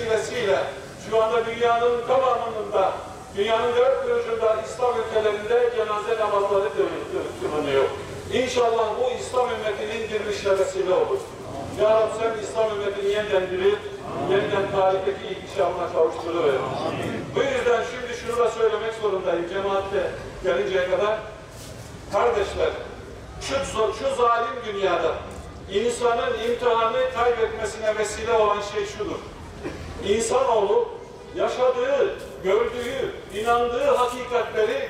vesilesiyle şu anda dünyanın tamamında, dünyanın dört bir ucunda İslam ülkelerinde cenaze namazları kılınıyor. İnşallah bu İslam ümmetinin dirilişine vesile olur. Ya Rabbi sen İslam ümmetini yeniden dirir, yeniden tarihteki ihtişamına kavuşturuver. Bu yüzden şimdi şunu da söylemek zorundayım cemaatte gelinceye kadar. Kardeşler, şu zalim dünyada insanın imtihanı kaybetmesine vesile olan şey şudur. İnsanoğlu yaşadığı, gördüğü, inandığı hakikatleri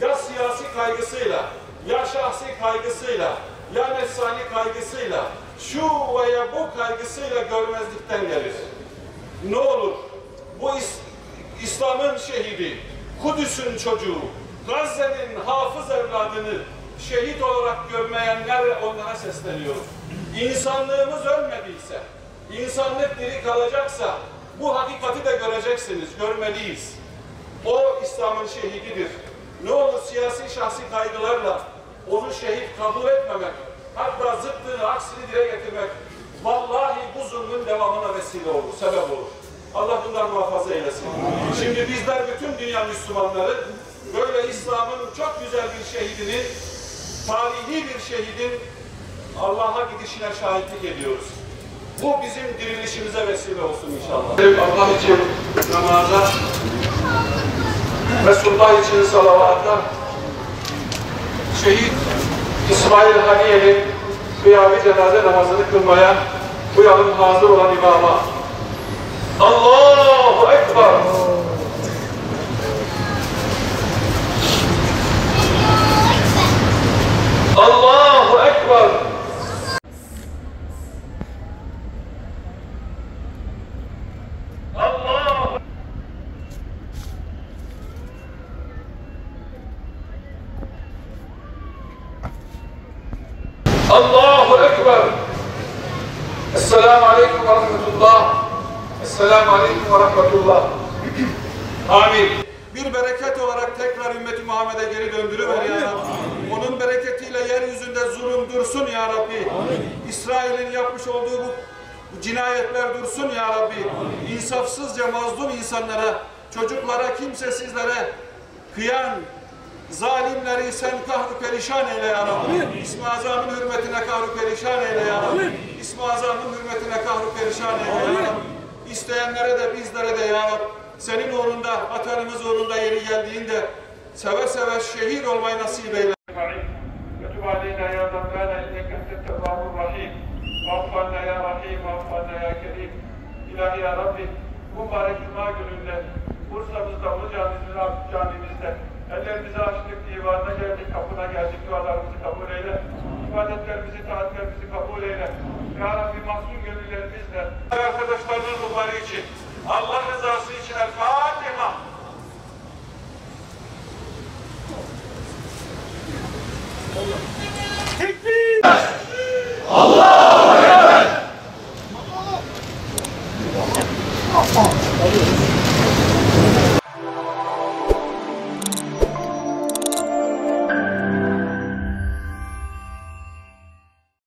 ya siyasi kaygısıyla, ya şahsi kaygısıyla, ya nefsani kaygısıyla, şu veya bu kaygısıyla görmezlikten gelir. Ne olur? Bu İslam'ın şehidi, Kudüs'ün çocuğu, Gazze'nin hafız evladını şehit olarak görmeyenler onlara sesleniyoruz. İnsanlığımız ölmediyse, insanlık diri kalacaksa bu hakikati de göreceksiniz, görmeliyiz. O İslam'ın şehididir. Ne olur siyasi şahsi kaygılarla onu şehit kabul etmemek, hatta zıttını, aksini dile getirmek, vallahi bu zulmün devamına vesile olur, sebep olur. Allah bundan muhafaza eylesin. Şimdi bizler bütün dünya Müslümanları böyle İslam'ın çok güzel bir şehidinin, tarihi bir şehidin Allah'a gidişine şahitlik ediyoruz. Bu bizim dirilişimize vesile olsun inşallah. Allah için namaza, Resulullah için salavata, şehit İsmail Haniye'nin kıyamet cenaze namazını kılmaya bu yalın hazır olan imama. Allahu Ekber! Allahu Ekber! Allahu Ekber! Esselamu Aleyküm ve Rahmetullah! Esselamu Aleyküm ve Rahmetullah! Amin! Bir bereket olarak tekrar ümmeti Muhammed'e geri döndürüver ya Rabbi. Onun bereketiyle yeryüzünde zulüm dursun ya Rabbi. İsrail'in yapmış olduğu bu cinayetler dursun ya Rabbi. İnsafsızca mazlum insanlara, çocuklara, kimsesizlere kıyan zalimleri sen kahru perişan eyle ya Rabbi. İsmi Azam'ın hürmetine kahru perişan eyle ya Rabbi. İsmi Azam'ın hürmetine kahru perişan eyle ya Rabbi. İsteyenlere de bizlere de ya Rabbi, senin uğrunda, vatanımız uğrunda yeri geldiğinde seve seve şehit olmayı nasip eyle. Ve tub aleyna ya Rabbana inneke entet-tevvabur rahim. Vaffanna ya Rahim, vaffanna ya Kerim. İlahi ya Rabbi, bu mübarek Cuma gününde Bursa'mızda, Ulu Camimizde ellerimizi açtık, divanına geldik, kapına geldik, dualarımızı kabul eyle. İbadetlerimizi, taatlerimizi kabul eyle. Ya Rabbi mahzun gönüllerimizle arkadaşlarının ruhları için, Allah rızası için El Fatiha. Tekbir! Allah!